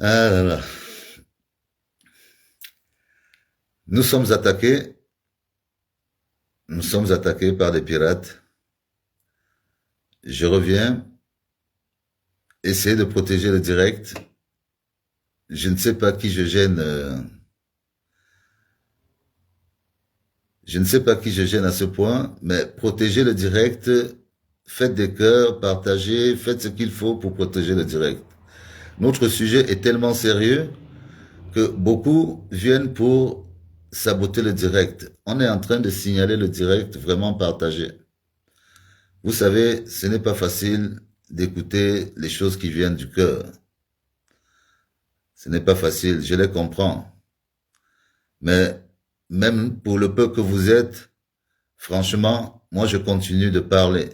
Ah là là. Nous sommes attaqués, nous sommes attaqués par des pirates. Je reviens, essayer de protéger le direct. Je ne sais pas qui je gêne, je ne sais pas qui je gêne à ce point, mais protéger le direct, faites des cœurs, partagez, faites ce qu'il faut pour protéger le direct. Notre sujet est tellement sérieux que beaucoup viennent pour saboter le direct. On est en train de signaler le direct vraiment partagé. Vous savez, ce n'est pas facile d'écouter les choses qui viennent du cœur. Ce n'est pas facile, je les comprends. Mais même pour le peu que vous êtes, franchement, moi je continue de parler.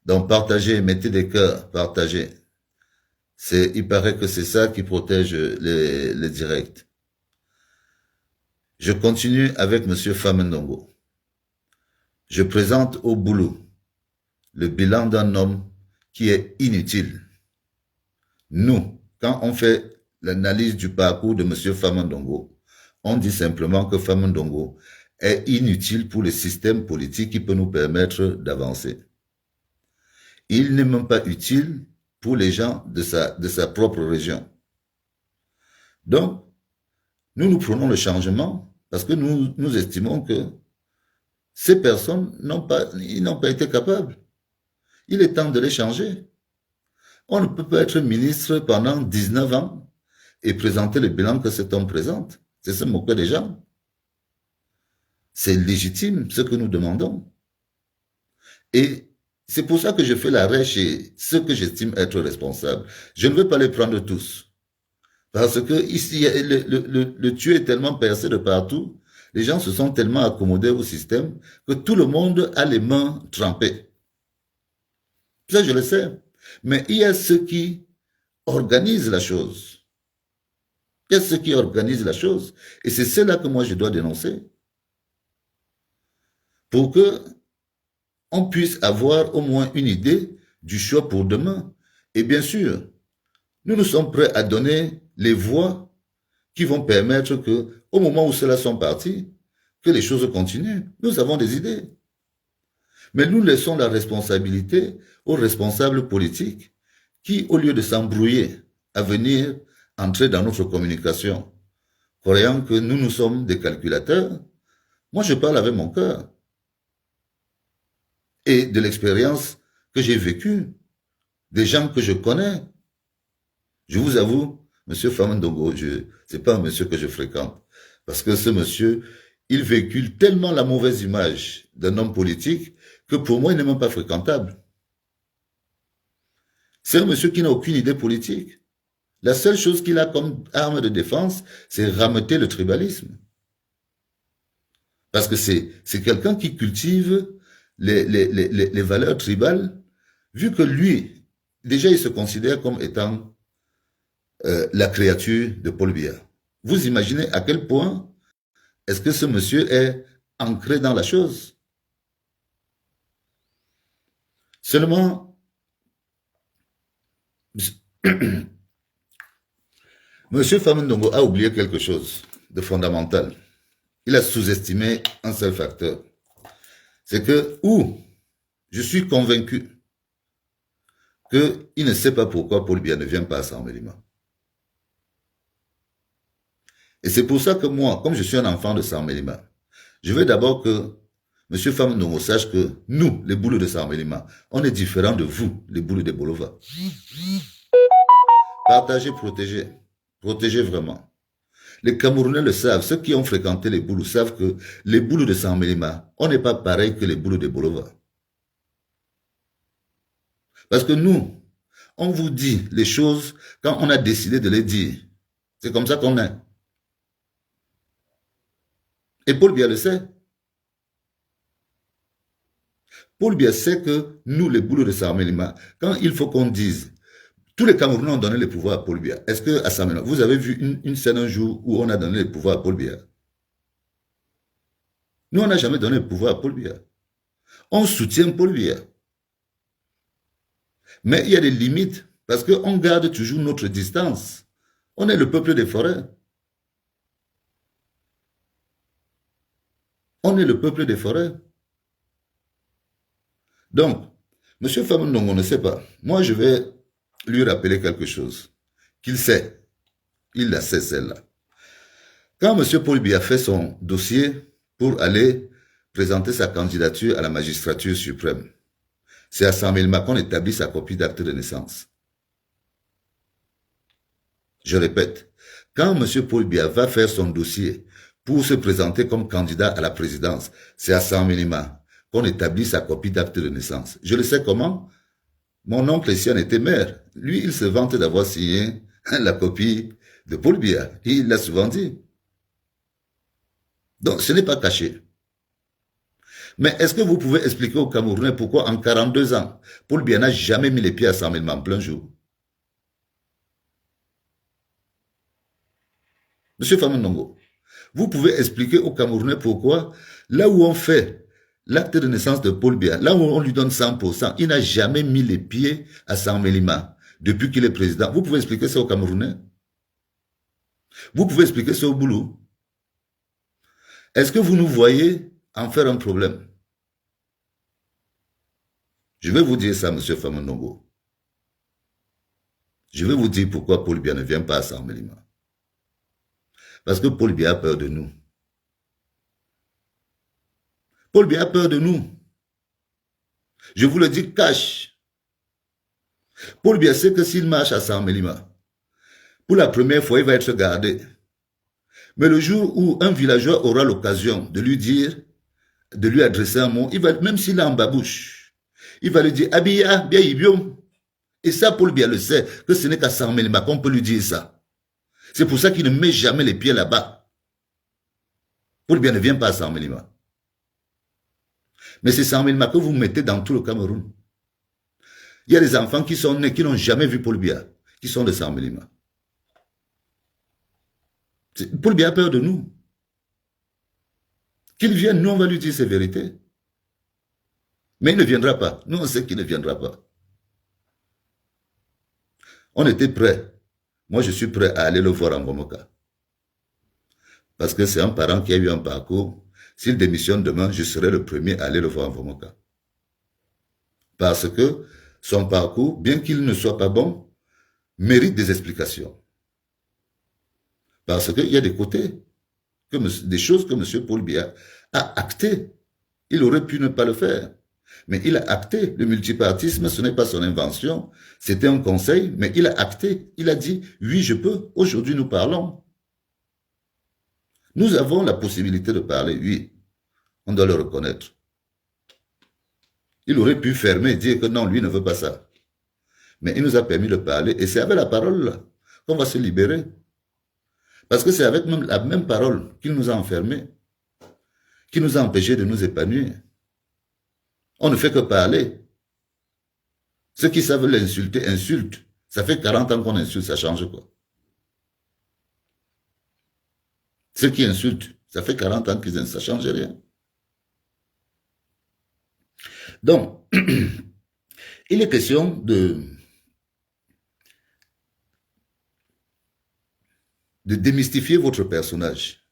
Donc partagez, mettez des cœurs, partagez. Il paraît que c'est ça qui protège les directs. Je continue avec Monsieur Famendongo. Je présente au boulot le bilan d'un homme qui est inutile. Nous, quand on fait l'analyse du parcours de Monsieur Famendongo, on dit simplement que Famendongo est inutile pour le système politique qui peut nous permettre d'avancer. Il n'est même pas utile pour les gens de sa propre région. Donc, nous prenons le changement parce que nous estimons que ces personnes ils n'ont pas été capables. Il est temps de les changer. On ne peut pas être ministre pendant 19 ans et présenter le bilan que cet homme présente. C'est se moquer des gens. C'est légitime ce que nous demandons. Et c'est pour ça que je fais l'arrêt chez ceux que j'estime être responsables. Je ne veux pas les prendre tous. Parce que ici, le tuyau est tellement percé de partout, les gens se sont tellement accommodés au système que tout le monde a les mains trempées. Ça, je le sais. Mais il y a ceux qui organisent la chose. Il y a ceux qui organisent la chose. Et c'est cela que moi je dois dénoncer. Pour que on puisse avoir au moins une idée du choix pour demain. Et bien sûr, nous sommes prêts à donner les voies qui vont permettre que, au moment où ceux-là sont partis, que les choses continuent. Nous avons des idées. Mais nous laissons la responsabilité aux responsables politiques qui, au lieu de s'embrouiller à venir entrer dans notre communication, croyant que nous sommes des calculateurs, moi je parle avec mon cœur et de l'expérience que j'ai vécue, des gens que je connais. Je vous avoue, Monsieur Famendongo, c'est pas un monsieur que je fréquente, parce que ce monsieur, il véhicule tellement la mauvaise image d'un homme politique que pour moi, il n'est même pas fréquentable. C'est un monsieur qui n'a aucune idée politique. La seule chose qu'il a comme arme de défense, c'est rameuter le tribalisme. Parce que c'est quelqu'un qui cultive les valeurs tribales, vu que lui, déjà, il se considère comme étant la créature de Paul Biya. Vous imaginez à quel point est-ce que ce monsieur est ancré dans la chose? Seulement, Monsieur Famendongo a oublié quelque chose de fondamental. Il a sous-estimé un seul facteur. C'est que, je suis convaincu qu'il ne sait pas pourquoi Paul Biya ne vient pas à Saint-Mélima. Et c'est pour ça que moi, comme je suis un enfant de Saint-Mélima, je veux d'abord que M. Famendongo sache que nous, les boules de Saint-Mélima, on est différents de vous, les boules de Bolova. Partagez, protégez. Protégez vraiment. Les Camerounais le savent. Ceux qui ont fréquenté les boules savent que les boules de Saint-Mélima, on n'est pas pareil que les boules de Bolova. Parce que nous, on vous dit les choses quand on a décidé de les dire. C'est comme ça qu'on est. Et Paul Biya le sait. Paul Biya sait que nous, les boules de Saint-Mélima, quand il faut qu'on dise, tous les Camerounais ont donné le pouvoir à Paul Biya. Est-ce que à Saint-Mélima, vous avez vu une scène un jour où on a donné le pouvoir à Paul Biya? Nous, on n'a jamais donné le pouvoir à Paul Biya. On soutient Paul Biya. Mais il y a des limites parce qu'on garde toujours notre distance On est le peuple des forêts. On est le peuple des forêts. Donc, M. Famondongo ne sait pas. Moi, je vais lui rappeler quelque chose. Qu'il sait. Il la sait, celle-là. Quand M. Paul Biya fait son dossier pour aller présenter sa candidature à la magistrature suprême, c'est à Saint-Mélima qu'on établit sa copie d'acte de naissance. Je répète, quand M. Paul Biya va faire son dossier pour se présenter comme candidat à la présidence, c'est à Saint-Mélima qu'on établit sa copie d'acte de naissance. Je le sais comment? Mon oncle ici en était maire. Lui, il se vante d'avoir signé la copie de Paul Biya. Il l'a souvent dit. Donc, ce n'est pas caché. Mais est-ce que vous pouvez expliquer aux Camerounais pourquoi en 42 ans, Paul Biya n'a jamais mis les pieds à Saint-Mélima en plein jour? Monsieur Famondongo, vous pouvez expliquer aux Camerounais pourquoi, là où on fait l'acte de naissance de Paul Biya, là où on lui donne 100%, il n'a jamais mis les pieds à Saint-Mélima depuis qu'il est président. Vous pouvez expliquer ça aux Camerounais? Vous pouvez expliquer ça au boulot? Est-ce que vous nous voyez en faire un problème? Je vais vous dire ça, monsieur Famondongo. Je vais vous dire pourquoi Paul Biya ne vient pas à Saint-Mélima. Parce que Paul Biya a peur de nous. Paul Biya a peur de nous. Je vous le dis cash. Paul Biya sait que s'il marche à Saint-Mélima, pour la première fois, il va être gardé. Mais le jour où un villageois aura l'occasion de lui dire, de lui adresser un mot, il va, même s'il est en babouche, il va lui dire, Abiya, bien ibiom. Et ça, Paul Biya le sait, que ce n'est qu'à Saint-Mélima qu'on peut lui dire ça. C'est pour ça qu'il ne met jamais les pieds là-bas. Paul Biya ne vient pas à Saint-Mélima. Mais c'est Saint-Mélima que vous mettez dans tout le Cameroun. Il y a des enfants qui sont nés, qui n'ont jamais vu Paul Biya, qui sont de Saint-Mélima. Paul Biya a peur de nous. Qu'il vienne, nous on va lui dire ses vérités. Mais il ne viendra pas. Nous on sait qu'il ne viendra pas. On était prêts. Moi je suis prêt à aller le voir en Gomoka. Parce que c'est un parent qui a eu un parcours. S'il démissionne demain, je serai le premier à aller le voir en Gomoka. Parce que son parcours, bien qu'il ne soit pas bon, mérite des explications. Parce qu'il y a des côtés, des choses que M. Paul Biya a actées. Il aurait pu ne pas le faire. Mais il a acté. Le multipartisme, ce n'est pas son invention. C'était un conseil, mais il a acté. Il a dit, oui, je peux. Aujourd'hui, nous parlons. Nous avons la possibilité de parler, oui. On doit le reconnaître. Il aurait pu fermer et dire que non, lui ne veut pas ça. Mais il nous a permis de parler. Et c'est avec la parole qu'on va se libérer. Parce que c'est avec la même parole qu'il nous a enfermés, qui nous a empêchés de nous épanouir. On ne fait que parler. Ceux qui savent l'insulter, insultent. Ça fait 40 ans qu'on insulte, ça change quoi? Ceux qui insultent, ça fait 40 ans qu'ils insultent, ça change rien. Donc, il est question de démystifier votre personnage.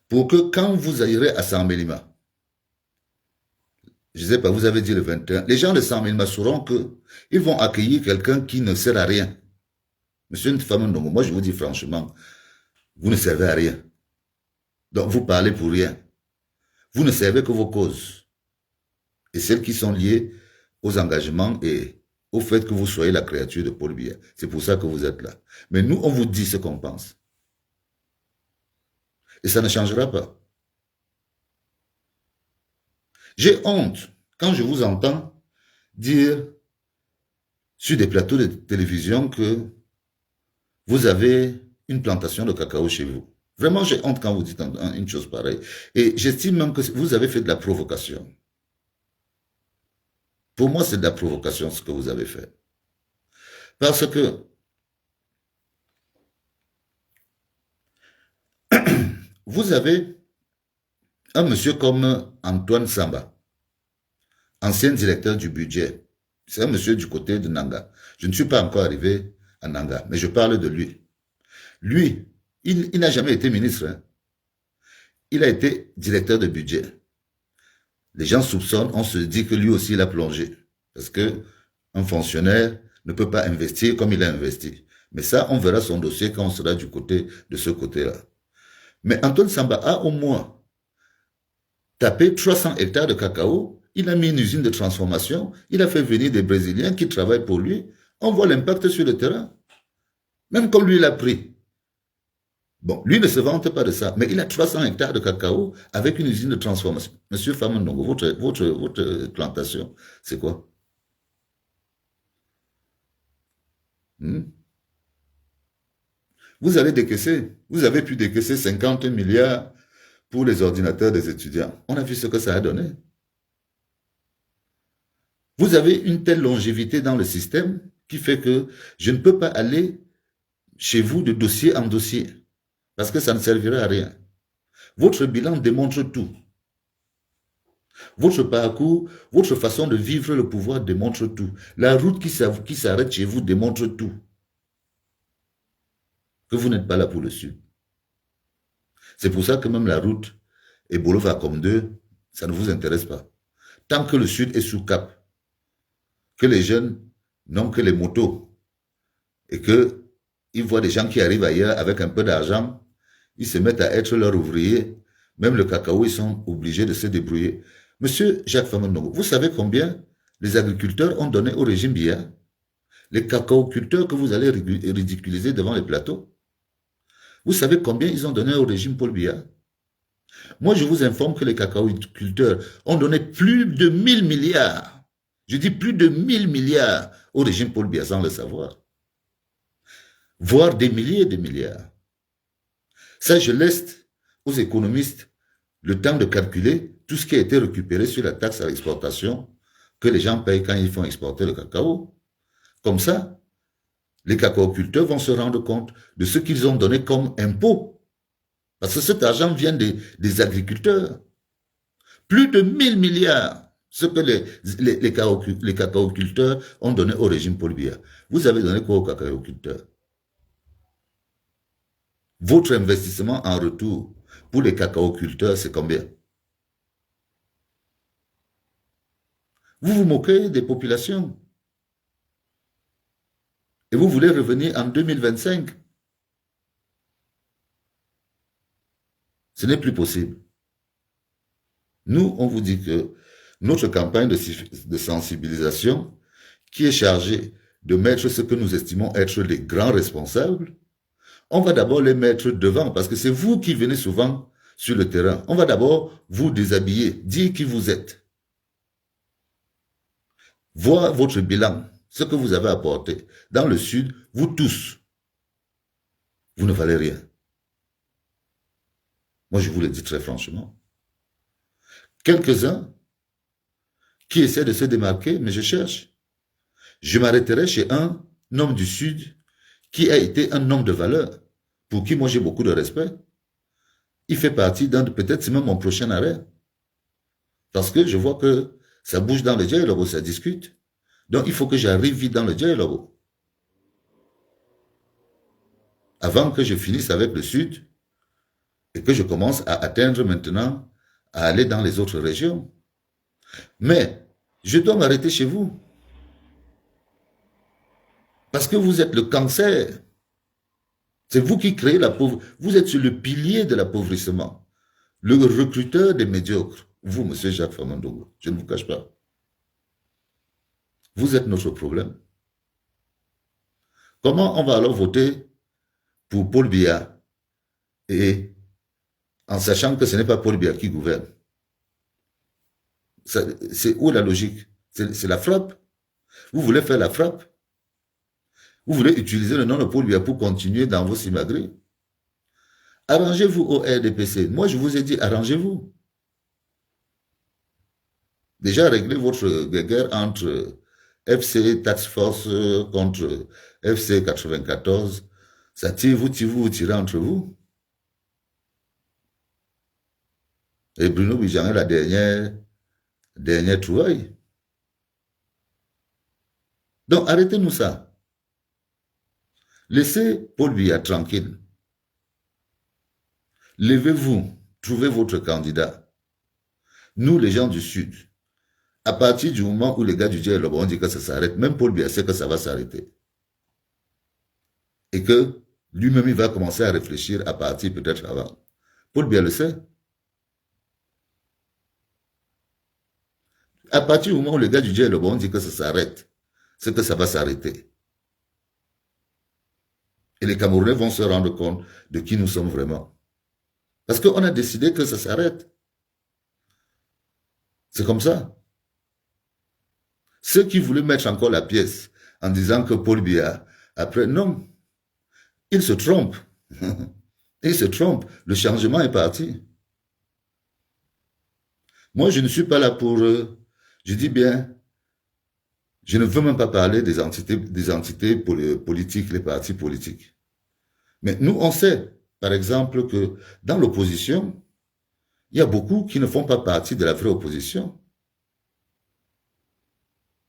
Pour que quand vous irez à Saint-Mélima, je ne sais pas, vous avez dit le 21, les gens de Saint-Mélima sauront qu'ils vont accueillir quelqu'un qui ne sert à rien. Monsieur Famondongo, moi je vous dis franchement, vous ne servez à rien. Donc vous parlez pour rien. Vous ne servez que vos causes. Et celles qui sont liées aux engagements et au fait que vous soyez la créature de Paul Biya. C'est pour ça que vous êtes là. Mais nous, on vous dit ce qu'on pense. Et ça ne changera pas. J'ai honte quand je vous entends dire sur des plateaux de télévision que vous avez une plantation de cacao chez vous. Vraiment, j'ai honte quand vous dites une chose pareille. Et j'estime même que vous avez fait de la provocation. Pour moi, c'est de la provocation ce que vous avez fait. Parce que vous avez un monsieur comme Antoine Samba, ancien directeur du budget. C'est un monsieur du côté de Nanga. Je ne suis pas encore arrivé à Nanga. Mais je parle de lui. Lui, il n'a jamais été ministre. Hein. Il a été directeur de budget. Les gens soupçonnent, on se dit que lui aussi il a plongé. Parce que un fonctionnaire ne peut pas investir comme il a investi. Mais ça, on verra son dossier quand on sera du côté de ce côté-là. Mais Antoine Samba a au moins tapé 300 hectares de cacao. Il a mis une usine de transformation. Il a fait venir des Brésiliens qui travaillent pour lui. On voit l'impact sur le terrain. Même comme lui l'a pris. Bon, lui ne se vante pas de ça, mais il a 300 hectares de cacao avec une usine de transformation. Monsieur Famandongo, votre plantation, c'est quoi? Vous avez décaissé, vous avez pu décaisser 50 milliards pour les ordinateurs des étudiants. On a vu ce que ça a donné. Vous avez une telle longévité dans le système qui fait que je ne peux pas aller chez vous de dossier en dossier parce que ça ne servirait à rien. Votre bilan démontre tout. Votre parcours, votre façon de vivre le pouvoir démontre tout. La route qui s'arrête chez vous démontre tout. Que vous n'êtes pas là pour le Sud. C'est pour ça que même la route et Boulevard comme deux, ça ne vous intéresse pas. Tant que le Sud est sous cap, que les jeunes n'ont que les motos et qu'ils voient des gens qui arrivent ailleurs avec un peu d'argent, ils se mettent à être leurs ouvriers. Même le cacao, ils sont obligés de se débrouiller. Monsieur Jacques Famandongo, vous savez combien les agriculteurs ont donné au régime Biya? Les cacaoculteurs que vous allez ridiculiser devant les plateaux? Vous savez combien ils ont donné au régime Paul Biya? Moi, je vous informe que les cacaoculteurs ont donné plus de 1000 milliards. Je dis plus de 1000 milliards au régime Paul Biya sans le savoir. Voire des milliers de milliards. Ça, je laisse aux économistes le temps de calculer tout ce qui a été récupéré sur la taxe à l'exportation que les gens payent quand ils font exporter le cacao. Comme ça, les cacaoculteurs vont se rendre compte de ce qu'ils ont donné comme impôt. Parce que cet argent vient des agriculteurs. Plus de 1000 milliards, ce que les cacaoculteurs ont donné au régime Paul Biya. Vous avez donné quoi aux cacaoculteurs? Votre investissement en retour pour les cacaoculteurs, c'est combien? Vous vous moquez des populations. Et vous voulez revenir en 2025. Ce n'est plus possible. Nous, on vous dit que notre campagne de sensibilisation, qui est chargée de mettre ce que nous estimons être les grands responsables, on va d'abord les mettre devant, parce que c'est vous qui venez souvent sur le terrain. On va d'abord vous déshabiller, dire qui vous êtes. Voir votre bilan, ce que vous avez apporté. Dans le Sud, vous tous, vous ne valez rien. Moi, je vous le dis très franchement. Quelques-uns qui essaient de se démarquer, mais je cherche. Je m'arrêterai chez un homme du Sud qui a été un homme de valeur, pour qui moi j'ai beaucoup de respect. Il fait partie d'un, peut-être c'est même mon prochain arrêt. Parce que je vois que ça bouge dans le dialogue, ça discute. Donc il faut que j'arrive vite dans le dialogue. Avant que je finisse avec le Sud et que je commence à atteindre maintenant, à aller dans les autres régions. Mais je dois m'arrêter chez vous. Parce que vous êtes le cancer. C'est vous qui créez la pauvreté. Vous êtes sur le pilier de l'appauvrissement. Le recruteur des médiocres. Vous, monsieur Jacques Famandongo, je ne vous cache pas. Vous êtes notre problème. Comment on va alors voter pour Paul Biya et en sachant que ce n'est pas Paul Biya qui gouverne? C'est où la logique? C'est la frappe. Vous voulez faire la frappe? Vous voulez utiliser le nom de Paul Biya pour continuer dans vos simagrées? Arrangez-vous au RDPC. Moi, je vous ai dit, arrangez-vous. Déjà, réglez votre guerre entre FC Task Force contre FC 94. Ça tire, vous tirez entre vous. Et Bruno Bijan est la dernière trouvaille. Donc, arrêtez-nous ça. Laissez Paul Biya tranquille. Levez-vous, trouvez votre candidat. Nous, les gens du Sud, à partir du moment où les gars du dialogue ont dit que ça s'arrête, même Paul Biya sait que ça va s'arrêter. Et que lui-même, il va commencer à réfléchir à partir peut-être avant. Paul Biya le sait. À partir du moment où les gars du dialogue ont dit que ça s'arrête, c'est que ça va s'arrêter. Et les Camerounais vont se rendre compte de qui nous sommes vraiment. Parce qu'on a décidé que ça s'arrête. C'est comme ça. Ceux qui voulaient mettre encore la pièce en disant que Paul Biya, après, non. Ils se trompent. Ils se trompent. Le changement est parti. Moi, je ne suis pas là pour... je dis bien, je ne veux même pas parler des entités politiques, les partis politiques. Mais nous, on sait, par exemple, que dans l'opposition, il y a beaucoup qui ne font pas partie de la vraie opposition.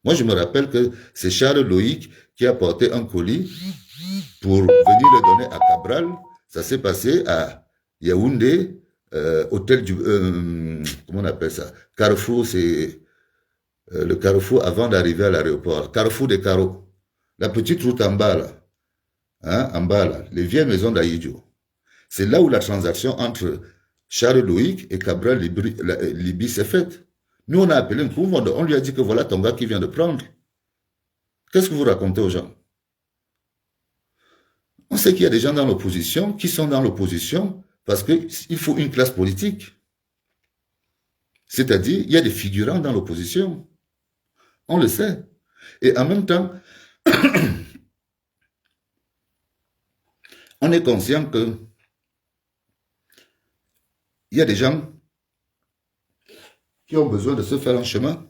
Moi, je me rappelle que c'est Charles Loïc qui a porté un colis pour venir le donner à Cabral. Ça s'est passé à Yaoundé, hôtel du... comment on appelle ça? Carrefour, c'est le carrefour avant d'arriver à l'aéroport. Carrefour des Carreaux. La petite route en bas, là. Hein, en bas, là. Les vieilles maisons d'Aïdjo. C'est là où la transaction entre Charles Loïc et Cabral Libye s'est faite. Nous, on a appelé un coup, on lui a dit que voilà ton gars qui vient de prendre. Qu'est-ce que vous racontez aux gens? On sait qu'il y a des gens dans l'opposition qui sont dans l'opposition parce qu'il faut une classe politique. C'est-à-dire, il y a des figurants dans l'opposition. On le sait. Et en même temps, on est conscient que il y a des gens qui ont besoin de se faire un chemin.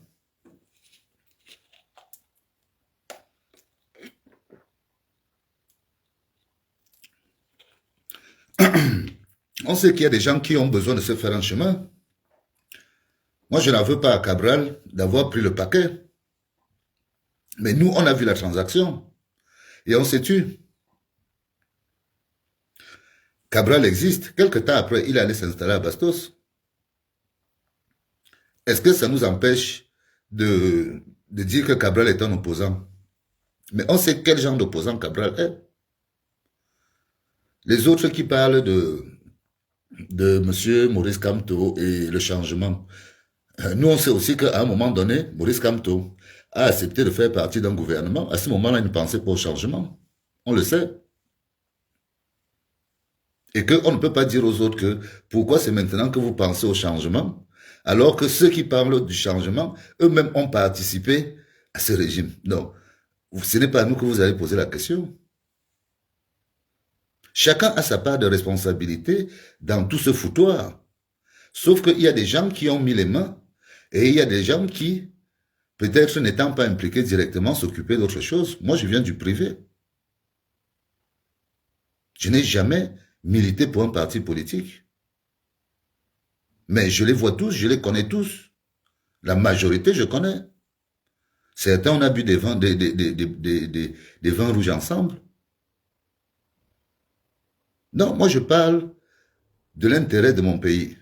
On sait qu'il y a des gens qui ont besoin de se faire un chemin. Moi, je n'en veux pas à Cabral d'avoir pris le paquet. Mais nous, on a vu la transaction. Et on s'est tué. Cabral existe. Quelque temps après, il allait s'installer à Bastos. Est-ce que ça nous empêche de dire que Cabral est un opposant? Mais on sait quel genre d'opposant Cabral est. Les autres qui parlent de M. Maurice Kamto et le changement, nous on sait aussi qu'à un moment donné, Maurice Kamto a accepté de faire partie d'un gouvernement. À ce moment-là, il ne pensait pas au changement. On le sait. Et qu'on ne peut pas dire aux autres que pourquoi c'est maintenant que vous pensez au changement, alors que ceux qui parlent du changement, eux-mêmes ont participé à ce régime. Non, ce n'est pas à nous que vous allez poser la question. Chacun a sa part de responsabilité dans tout ce foutoir. Sauf qu'il y a des gens qui ont mis les mains et il y a des gens qui, peut-être n'étant pas impliqués directement, s'occupaient d'autre chose. Moi, je viens du privé. Je n'ai jamais milité pour un parti politique. Mais je les vois tous, je les connais tous. La majorité, je connais. Certains, on a bu des vins, des vins rouges ensemble. Non, moi je parle de l'intérêt de mon pays.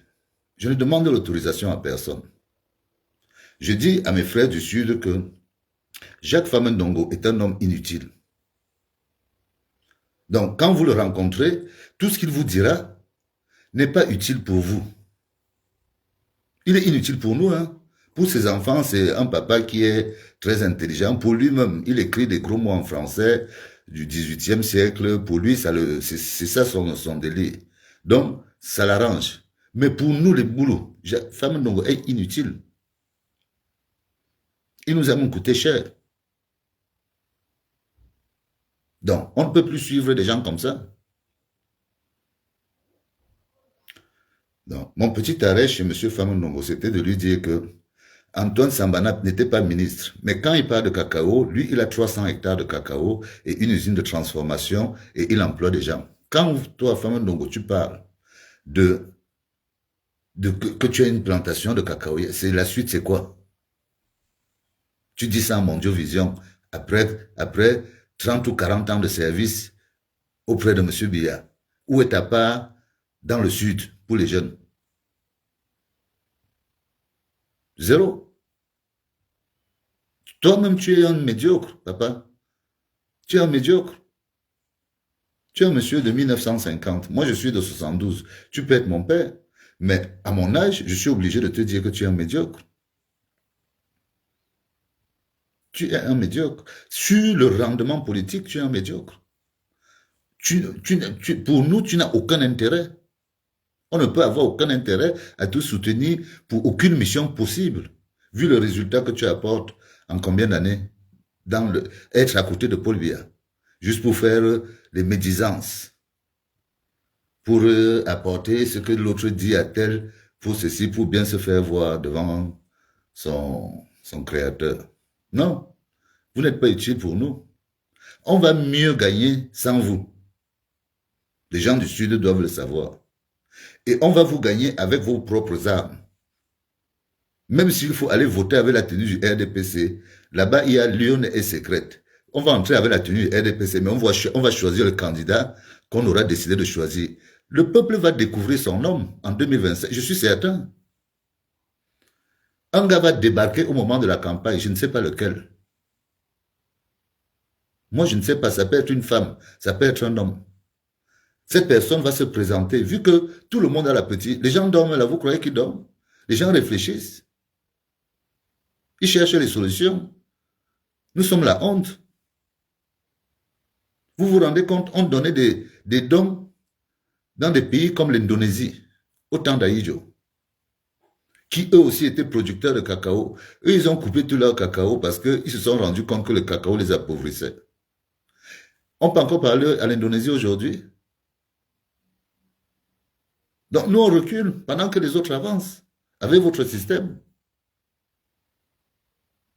Je ne demande l'autorisation à personne. Je dis à mes frères du Sud que Jacques Famendongo est un homme inutile. Donc, quand vous le rencontrez, tout ce qu'il vous dira n'est pas utile pour vous. Il est inutile pour nous, hein. Pour ses enfants, c'est un papa qui est très intelligent. Pour lui-même, il écrit des gros mots en français du XVIIIe siècle. Pour lui, c'est ça son délire. Donc, ça l'arrange. Mais pour nous, les boulots, Famendongo est inutile. Il nous a même coûté cher. Donc, on ne peut plus suivre des gens comme ça. Donc, mon petit arrêt chez M. Famendongo, c'était de lui dire que Antoine Sambana n'était pas ministre. Mais quand il parle de cacao, lui, il a 300 hectares de cacao et une usine de transformation et il emploie des gens. Quand toi, Famendongo, tu parles que tu as une plantation de cacao, c'est la suite, c'est quoi? Tu dis ça à Mondiovision, après 30 ou 40 ans de service, auprès de M. Biya? Où est ta part dans le sud pour les jeunes? Zéro. Toi-même, tu es un médiocre, papa. Tu es un médiocre. Tu es un monsieur de 1950. Moi, je suis de 72. Tu peux être mon père. Mais à mon âge, je suis obligé de te dire que tu es un médiocre. Tu es un médiocre. Sur le rendement politique, tu es un médiocre. Pour nous, tu n'as aucun intérêt. On ne peut avoir aucun intérêt à te soutenir pour aucune mission possible, vu le résultat que tu apportes en combien d'années dans être à côté de Paul Biya, juste pour faire les médisances, pour apporter ce que l'autre dit à tel, pour ceci, pour bien se faire voir devant son créateur. Non, vous n'êtes pas utile pour nous. On va mieux gagner sans vous. Les gens du Sud doivent le savoir. Et on va vous gagner avec vos propres armes. Même s'il faut aller voter avec la tenue du RDPC, là-bas, il y a l'urne est secrète. On va entrer avec la tenue du RDPC, mais on va choisir le candidat qu'on aura décidé de choisir. Le peuple va découvrir son homme en 2025, je suis certain. Un gars va débarquer au moment de la campagne, je ne sais pas lequel. Moi, je ne sais pas, ça peut être une femme, ça peut être un homme. Cette personne va se présenter, vu que tout le monde a l'appétit. Les gens dorment là, vous croyez qu'ils dorment? Les gens réfléchissent. Ils cherchent les solutions. Nous sommes la honte. Vous vous rendez compte, on donnait des dons dans des pays comme l'Indonésie, au temps d'Aïdjo, qui eux aussi étaient producteurs de cacao. Eux, ils ont coupé tout leur cacao parce qu'ils se sont rendus compte que le cacao les appauvrissait. On peut encore parler à l'Indonésie aujourd'hui. Donc nous, on recule pendant que les autres avancent avec votre système.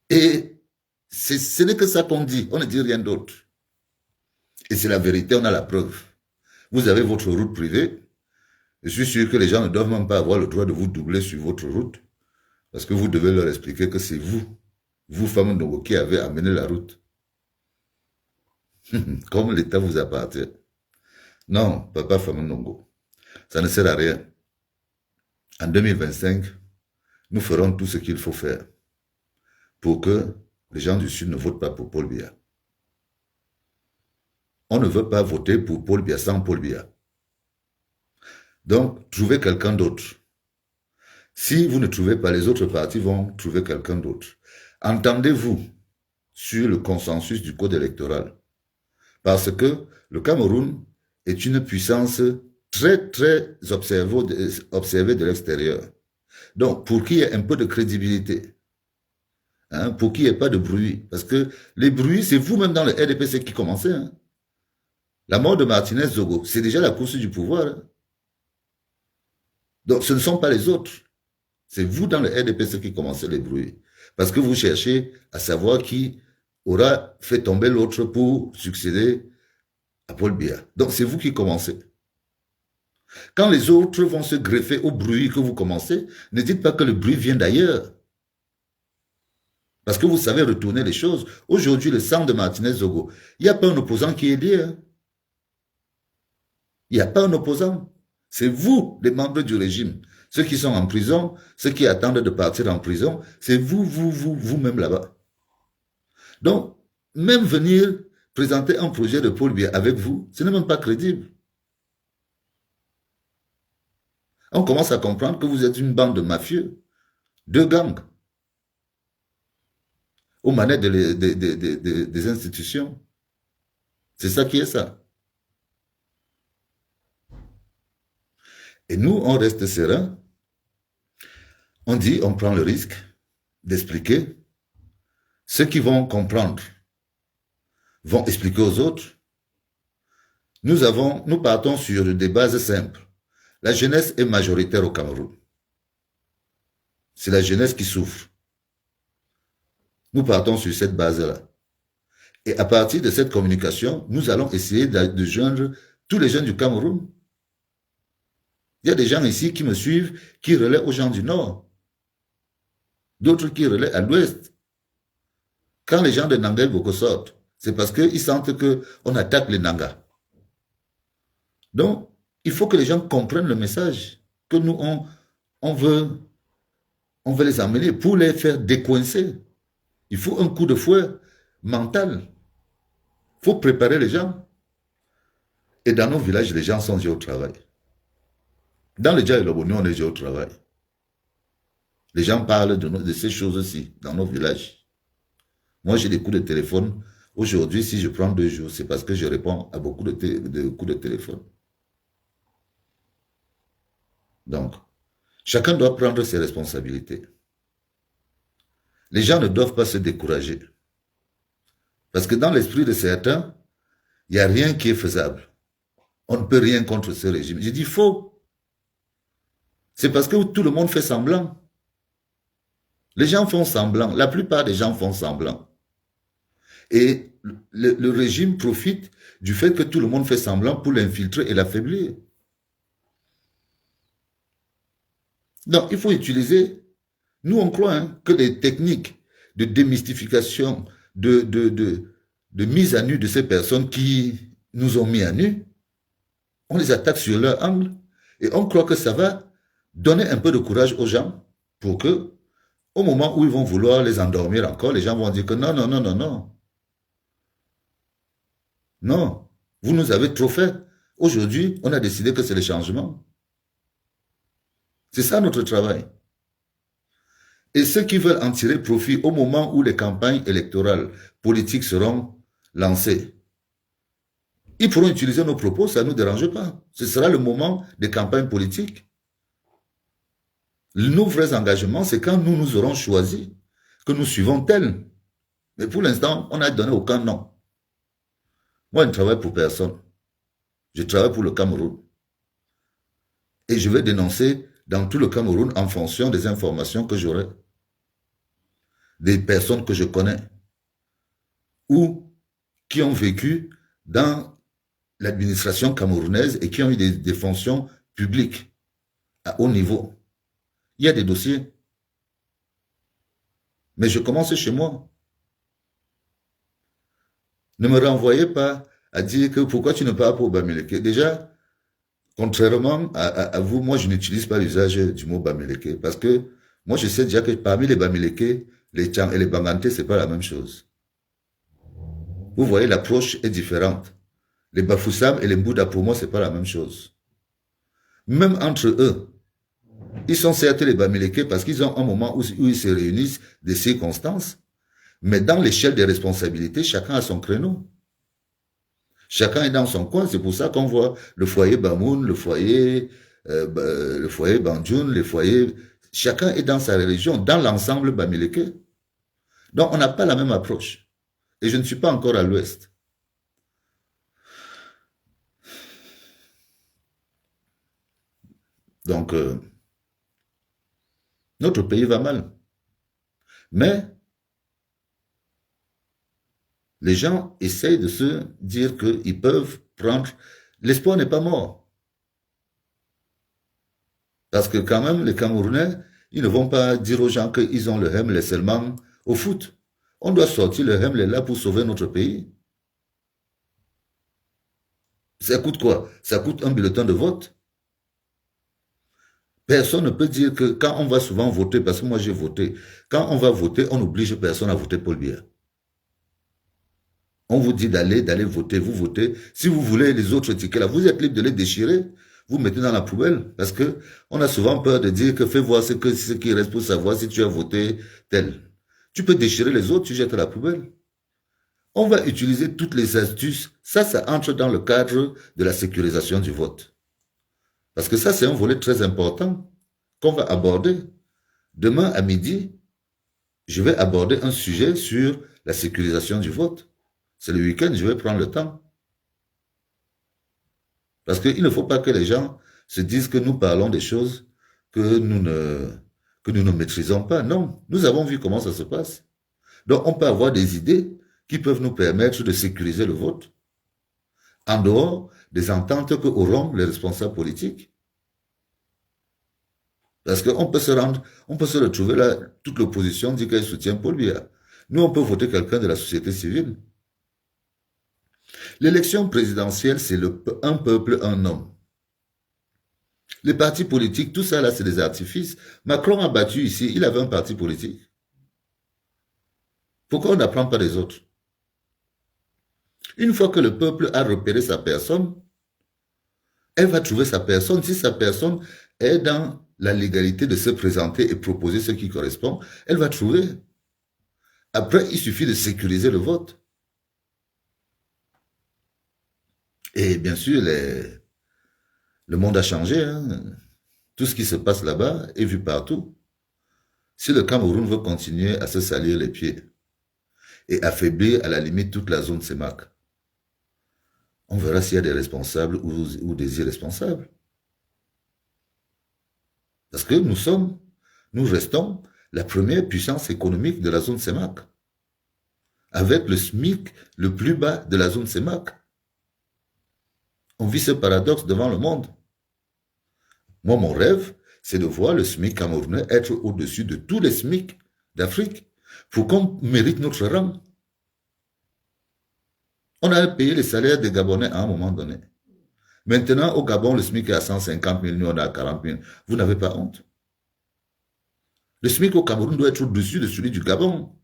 Et ce n'est que ça qu'on dit, on ne dit rien d'autre. Et c'est la vérité, on a la preuve. Vous avez votre route privée. Je suis sûr que les gens ne doivent même pas avoir le droit de vous doubler sur votre route. Parce que vous devez leur expliquer que c'est vous, femmes Ndongo, qui avez amené la route. Comme l'État vous appartient. Non, papa, femme Ndongo. Ça ne sert à rien. En 2025, nous ferons tout ce qu'il faut faire pour que les gens du Sud ne votent pas pour Paul Biya. On ne veut pas voter pour Paul Biya sans Paul Biya. Donc, trouvez quelqu'un d'autre. Si vous ne trouvez pas, les autres partis vont trouver quelqu'un d'autre. Entendez-vous sur le consensus du code électoral. Parce que le Cameroun est une puissance très, très observée de l'extérieur. Donc, pour qu'il y ait un peu de crédibilité, pour qu'il n'y ait pas de bruit, parce que les bruits, c'est vous-même dans le RDPC qui commencez. La mort de Martinez Zogo, c'est déjà la course du pouvoir. Donc, ce ne sont pas les autres. C'est vous dans le RDPC qui commencez les bruits. Parce que vous cherchez à savoir qui aura fait tomber l'autre pour succéder à Paul Biya. Donc, c'est vous qui commencez. Quand les autres vont se greffer au bruit que vous commencez, ne dites pas que le bruit vient d'ailleurs. Parce que vous savez retourner les choses. Aujourd'hui, le sang de Martinez Zogo, il n'y a pas un opposant qui est lié. Il n'y a pas un opposant. C'est vous, les membres du régime. Ceux qui sont en prison, ceux qui attendent de partir en prison, c'est vous-même là-bas. Donc, même venir présenter un projet de Paul Biya avec vous, ce n'est même pas crédible. On commence à comprendre que vous êtes une bande de mafieux, deux gangs, aux manettes des institutions. C'est ça qui est ça. Et nous, on reste serein. On dit, on prend le risque d'expliquer. Ceux qui vont comprendre vont expliquer aux autres. Nous partons sur des bases simples. La jeunesse est majoritaire au Cameroun. C'est la jeunesse qui souffre. Nous partons sur cette base-là. Et à partir de cette communication, nous allons essayer de joindre tous les jeunes du Cameroun. Il y a des gens ici qui me suivent, qui relaient aux gens du Nord. D'autres qui relaient à l'Ouest. Quand les gens de Nanga Boko sortent, c'est parce qu'ils sentent qu'on attaque les Nanga. Donc, il faut que les gens comprennent le message que nous, on veut, on veut les amener pour les faire décoincer. Il faut un coup de fouet mental. Il faut préparer les gens. Et dans nos villages, les gens sont déjà au travail. Dans le Dja et le Boni, on est déjà au travail. Les gens parlent de ces choses-ci dans nos villages. Moi, j'ai des coups de téléphone. Aujourd'hui, si je prends 2 jours, c'est parce que je réponds à beaucoup de coups de téléphone. Donc, chacun doit prendre ses responsabilités. Les gens ne doivent pas se décourager. Parce que dans l'esprit de certains, il n'y a rien qui est faisable. On ne peut rien contre ce régime. J'ai dit faux. C'est parce que tout le monde fait semblant. Les gens font semblant. La plupart des gens font semblant. Et le régime profite du fait que tout le monde fait semblant pour l'infiltrer et l'affaiblir. Donc, il faut utiliser, nous on croit que les techniques de démystification, de mise à nu de ces personnes qui nous ont mis à nu, on les attaque sur leur angle et on croit que ça va donner un peu de courage aux gens pour que, au moment où ils vont vouloir les endormir encore, les gens vont dire que non, non, non, non, non. Non, vous nous avez trop fait. Aujourd'hui, on a décidé que c'est le changement. C'est ça notre travail. Et ceux qui veulent en tirer profit au moment où les campagnes électorales politiques seront lancées, ils pourront utiliser nos propos, ça ne nous dérange pas. Ce sera le moment des campagnes politiques. Nos vrais engagements, c'est quand nous nous aurons choisi, que nous suivons tel. Mais pour l'instant, on n'a donné aucun nom. Moi, je ne travaille pour personne. Je travaille pour le Cameroun. Et je vais dénoncer dans tout le Cameroun en fonction des informations que j'aurai, des personnes que je connais, ou qui ont vécu dans l'administration camerounaise et qui ont eu des fonctions publiques à haut niveau. Il y a des dossiers. Mais je commence chez moi. Ne me renvoyez pas à dire que pourquoi tu ne parles pas au Bamileke. Déjà, contrairement à vous, moi je n'utilise pas l'usage du mot Bamileke parce que moi je sais déjà que parmi les Bamileke, les Tchang et les Banganté, ce n'est pas la même chose. Vous voyez, l'approche est différente. Les Bafoussam et les Mbouda, pour moi, ce n'est pas la même chose. Même entre eux, ils sont certes les Bamileke parce qu'ils ont un moment où ils se réunissent des circonstances, mais dans l'échelle des responsabilités, chacun a son créneau. Chacun est dans son coin, c'est pour ça qu'on voit le foyer Bamoun, le foyer Bandjoun, les foyers... Chacun est dans sa religion, dans l'ensemble Bamileke. Donc on n'a pas la même approche. Et je ne suis pas encore à l'ouest. Donc, notre pays va mal. Mais les gens essayent de se dire qu'ils peuvent prendre... L'espoir n'est pas mort. Parce que quand même, les Camerounais, ils ne vont pas dire aux gens qu'ils ont le Hemley seulement au foot. On doit sortir le Hemley là pour sauver notre pays. Ça coûte quoi? Ça coûte un bulletin de vote. Personne ne peut dire que quand on va souvent voter, parce que moi j'ai voté, quand on va voter, on n'oblige personne à voter Paul Biya. On vous dit d'aller voter, vous votez. Si vous voulez les autres tickets là, vous êtes libre de les déchirer, vous mettez dans la poubelle. Parce que on a souvent peur de dire que fais voir ce qui reste pour savoir si tu as voté tel. Tu peux déchirer les autres, tu jettes à la poubelle. On va utiliser toutes les astuces. Ça entre dans le cadre de la sécurisation du vote. Parce que ça, c'est un volet très important qu'on va aborder. Demain à midi, je vais aborder un sujet sur la sécurisation du vote. C'est le week-end, je vais prendre le temps. Parce qu'il ne faut pas que les gens se disent que nous parlons des choses que nous ne maîtrisons pas. Non, nous avons vu comment ça se passe. Donc on peut avoir des idées qui peuvent nous permettre de sécuriser le vote en dehors des ententes que auront les responsables politiques. Parce qu'on peut se retrouver là, toute l'opposition dit qu'elle soutient Paul Biya. Nous, on peut voter quelqu'un de la société civile. L'élection présidentielle, c'est un peuple, un homme. Les partis politiques, tout ça là, c'est des artifices. Macron a battu ici, il avait un parti politique. Pourquoi on n'apprend pas des autres? Une fois que le peuple a repéré sa personne, elle va trouver sa personne. Si sa personne est dans la légalité de se présenter et proposer ce qui correspond, elle va trouver. Après, il suffit de sécuriser le vote. Et bien sûr, le monde a changé. Hein. Tout ce qui se passe là-bas est vu partout. Si le Cameroun veut continuer à se salir les pieds et affaiblir à la limite toute la zone CEMAC, on verra s'il y a des responsables ou des irresponsables. Parce que nous restons la première puissance économique de la zone CEMAC, avec le SMIC le plus bas de la zone CEMAC. On vit ce paradoxe devant le monde. Moi, mon rêve, c'est de voir le SMIC camerounais être au-dessus de tous les SMIC d'Afrique pour qu'on mérite notre rang. On a payé les salaires des Gabonais à un moment donné. Maintenant, au Gabon, le SMIC est à 150 000, nous on est à 40 000. Vous n'avez pas honte? Le SMIC au Cameroun doit être au-dessus de celui du Gabon.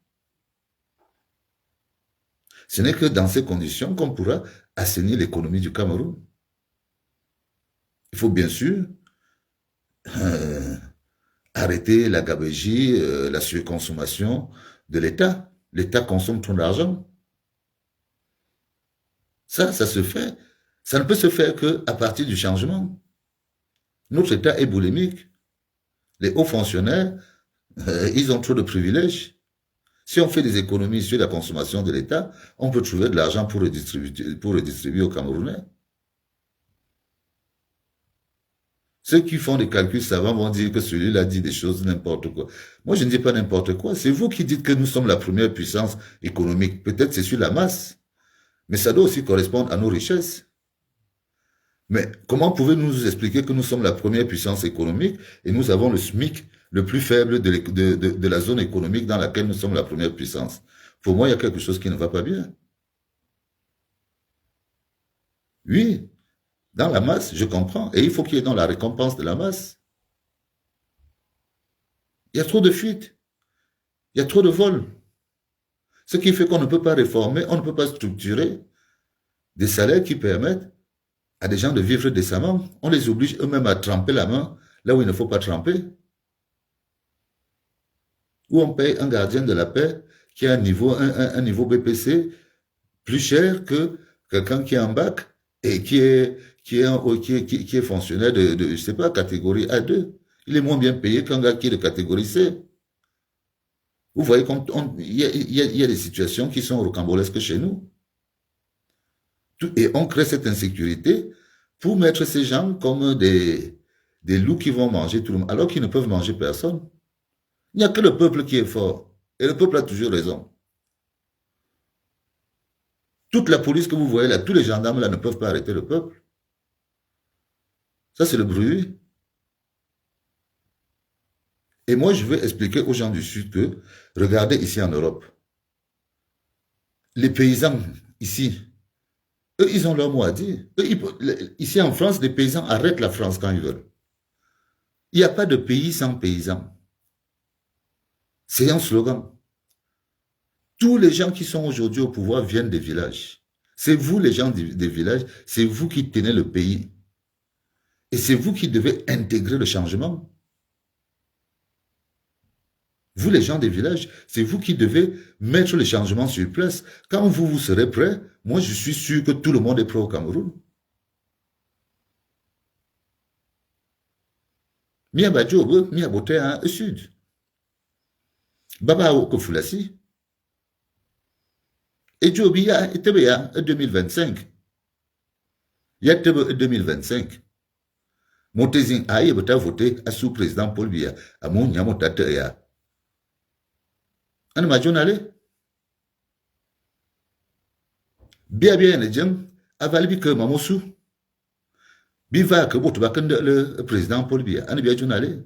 Ce n'est que dans ces conditions qu'on pourra assainir l'économie du Cameroun. Il faut bien sûr arrêter la gabegie, la surconsommation de l'État. L'État consomme trop d'argent. Ça se fait. Ça ne peut se faire qu'à partir du changement. Notre État est boulimique. Les hauts fonctionnaires, ils ont trop de privilèges. Si on fait des économies sur la consommation de l'État, on peut trouver de l'argent pour redistribuer aux Camerounais. Ceux qui font des calculs savants vont dire que celui-là dit des choses n'importe quoi. Moi, je ne dis pas n'importe quoi. C'est vous qui dites que nous sommes la première puissance économique. Peut-être c'est sur la masse. Mais ça doit aussi correspondre à nos richesses. Mais comment pouvez-vous nous expliquer que nous sommes la première puissance économique et nous avons le SMIC le plus faible de la zone économique dans laquelle nous sommes la première puissance? Pour moi, il y a quelque chose qui ne va pas bien. Oui, dans la masse, je comprends. Et il faut qu'il y ait dans la récompense de la masse. Il y a trop de fuites. Il y a trop de vols. Ce qui fait qu'on ne peut pas réformer, on ne peut pas structurer des salaires qui permettent à des gens de vivre décemment. On les oblige eux-mêmes à tremper la main là où il ne faut pas tremper. Où on paye un gardien de la paix qui a un niveau BPC plus cher que quelqu'un qui est en bac et qui est fonctionnaire de, je sais pas, catégorie A2. Il est moins bien payé qu'un gars qui est de catégorie C. Vous voyez qu'il y a des situations qui sont rocambolesques chez nous. Et on crée cette insécurité pour mettre ces gens comme des loups qui vont manger tout le monde, alors qu'ils ne peuvent manger personne. Il n'y a que le peuple qui est fort. Et le peuple a toujours raison. Toute la police que vous voyez là, tous les gendarmes là ne peuvent pas arrêter le peuple. Ça, c'est le bruit. Et moi, je veux expliquer aux gens du Sud que, regardez ici en Europe, les paysans ici, eux, ils ont leur mot à dire. Ici en France, les paysans arrêtent la France quand ils veulent. Il n'y a pas de pays sans paysans. C'est un slogan. Tous les gens qui sont aujourd'hui au pouvoir viennent des villages. C'est vous, les gens des villages, c'est vous qui tenez le pays. Et c'est vous qui devez intégrer le changement. Vous, les gens des villages, c'est vous qui devez mettre le changement sur place. Quand vous serez prêts, moi, je suis sûr que tout le monde est prêt au Cameroun. Mia Badjobo, Mia Boté, au sud. Baba Okofulasi. Et Djobia et Tebea 2025. Il y a 2025. Montezin Aïe a voté à sous-président Paul Biya. À mon Yamotatea. An ma jonale bien les gens avalbi que mamosu biva que botu ba le président Paul Biya an bien jonale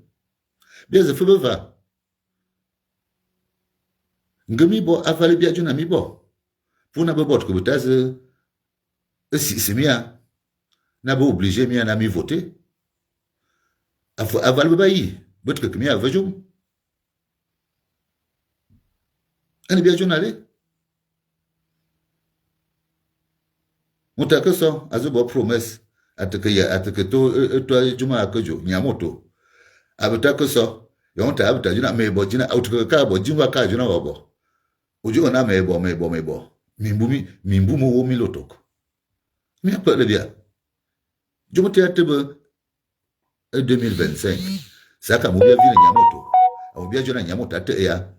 bien ze febe va ngami bo avalbi bien jonami bo pour na bot que botaz Si c'est bien, n'a pas obligé, mais n'a mis voter. Aval le bailli, votre que mia vajou. On est bien journalé. On t'a que ça, à ce beau promesse. À te que toi, Juma à que jo, Niamoto. Abata que ça. Et on t'a abata, juna, mais bon, juna, out que cabo, Juma ka, juna, wabo. Ojo, on a, mais bon. Mimbu, mo, milotok. Mais après, le bien. Je me théâtre 2025. Ça, quand on bien vu Niamoto. On bien juna, Niamoto, à te ea.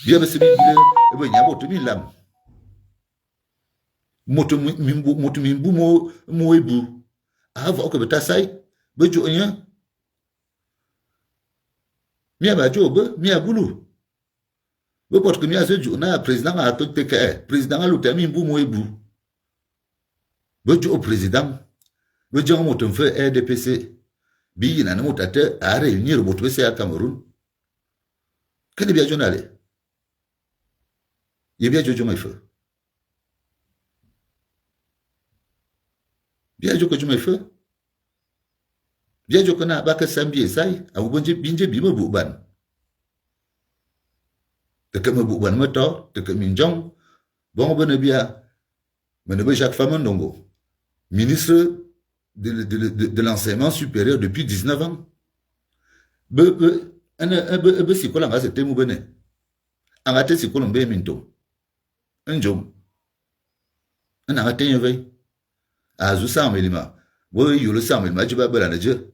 Bien, c'est bien, et bien, Niamoto, mi lam. Moto mimbu mo ebu. Ava ko beta sai. Be jo nya. Mi aba jo be, mi abulu. Be pot que mi aze jo na président a to te ke. Président a luté mimbu mo ebu. Be jo président. Be jo moto mfe RDPC. Bi na moto ate a réunir moto be à Cameroun. Kene bia jonale. Ye bia jo mai fe. Bien jo ko juma fe. Bien jo ko na ba ka sambi sai, awu bonje binje bi mo buban. Te ke mo buban mo to, te ke minjong. Bon ben bien. Mais Jacques Famandongo, ministre de l'enseignement supérieur depuis 19 ans. Be si ko la nga se temu bene. Angate si ko lombe minto. Njom. Ana ngate yeve. Azu samelima. Wo yulu samelima jiba bela na je.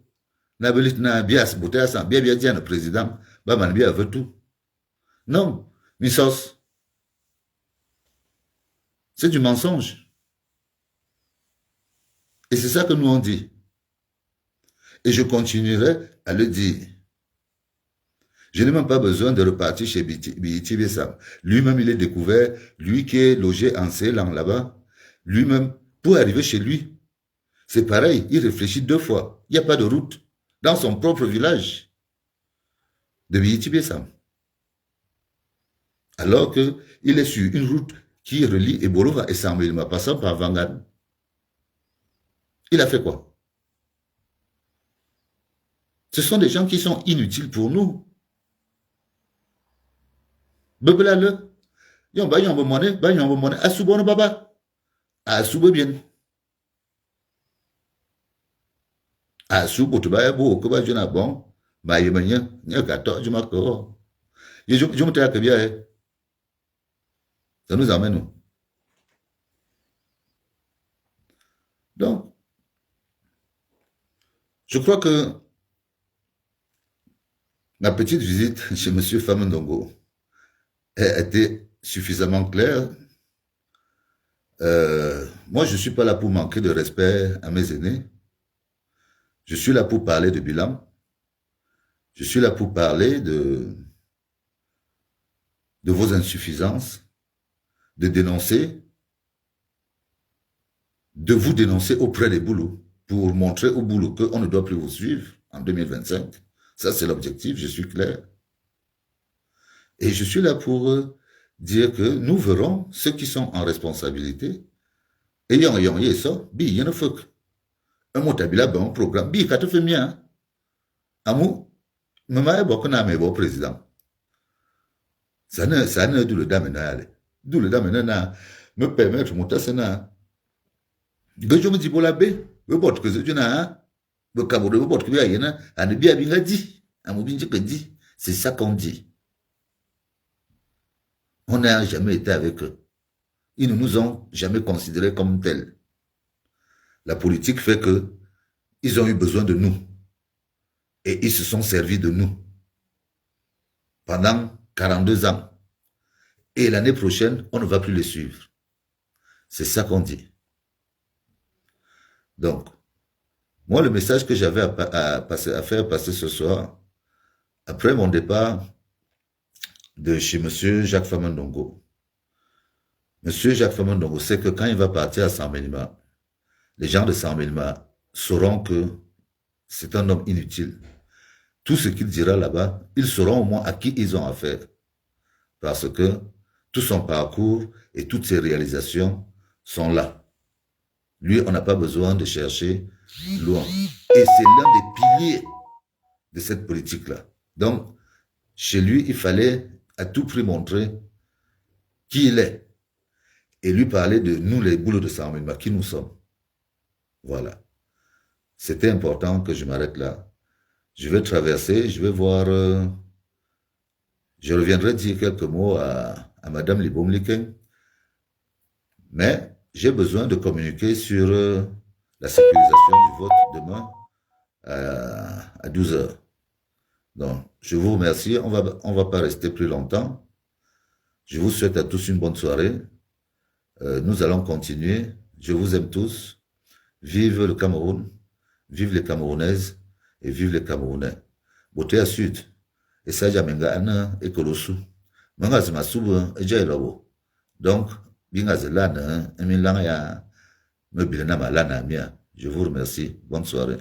Na belit na bias botea san bia dia na président ba man bia veut tout. Non, Missos. C'est du mensonge. Et c'est ça que nous on dit. Et je continuerai à le dire. Je n'ai même pas besoin de repartir chez Biti Bessam. Lui-même, il est découvert, lui qui est logé en Ceylan là-bas, lui-même, pour arriver chez lui, c'est pareil, il réfléchit 2 fois. Il n'y a pas de route dans son propre village de Biti Bessam. Alors qu'il est sur une route qui relie Ebolova et Samuelma, passant par Vangan. Il a fait quoi? Ce sont des gens qui sont inutiles pour nous. Bebela le. Yon ba yon monnaie, asubo no baba. Asubo bien. Asubo to ba bo ko ba jona bon. Ba yemanya, nya gato juma ko. Je me tais que bien. Ça nous amène où? Donc, je crois que ma petite visite chez M. Famandongo a été suffisamment claire. Moi, je ne suis pas là pour manquer de respect à mes aînés. Je suis là pour parler de bilan. Je suis là pour parler de vos insuffisances, de dénoncer, de vous dénoncer auprès des boulots, pour montrer au boulot qu'on ne doit plus vous suivre en 2025. Ça, c'est l'objectif, je suis clair. Et je suis là pour dire que nous verrons ceux qui sont en responsabilité. Ayant ça, bi y'en a fuck. Un mot tabila ben un programme. Bi quand tu fais bien. Amou, maman est beaucoup na bon président. Ça ne d'où le dame na aller. D'où le dame na me permettre de monter ça na. Que je me dis pour la baie, le bot que je na, le cabo de bot que bien y'en a, ne bien bien dit. Amou bien que dit. C'est ça qu'on dit. On n'a jamais été avec eux. Ils ne nous ont jamais considérés comme tels. La politique fait que ils ont eu besoin de nous. Et ils se sont servis de nous. Pendant 42 ans. Et l'année prochaine, on ne va plus les suivre. C'est ça qu'on dit. Donc, moi, le message que j'avais à faire passer ce soir, après mon départ de chez M. Jacques Famandongo. M. Jacques Famandongo sait que quand il va partir à Saint-Mélima, les gens de Saint-Mélima sauront que c'est un homme inutile. Tout ce qu'il dira là-bas, ils sauront au moins à qui ils ont affaire. Parce que tout son parcours et toutes ses réalisations sont là. Lui, on n'a pas besoin de chercher loin. Et c'est l'un des piliers de cette politique-là. Donc, chez lui, il fallait à tout prix montrer qui il est. Et lui parler de nous, les boulots de Saint-Méma, qui nous sommes. Voilà. C'était important que je m'arrête là. Je vais traverser, je vais voir... je reviendrai dire quelques mots à Madame Liboumliken, mais j'ai besoin de communiquer sur la sécurisation du vote demain à 12 heures. Donc, je vous remercie. On va pas rester plus longtemps. Je vous souhaite à tous une bonne soirée. Nous allons continuer. Je vous aime tous. Vive le Cameroun. Vive les Camerounaises et vive les Camerounais. Beauté à Sud. Et ça, j'amenga ana et Kolosu. Manga zima suba et jailabo. Donc, binga zelana, emi langa ya, me bilena malana mia. Je vous remercie. Bonne soirée.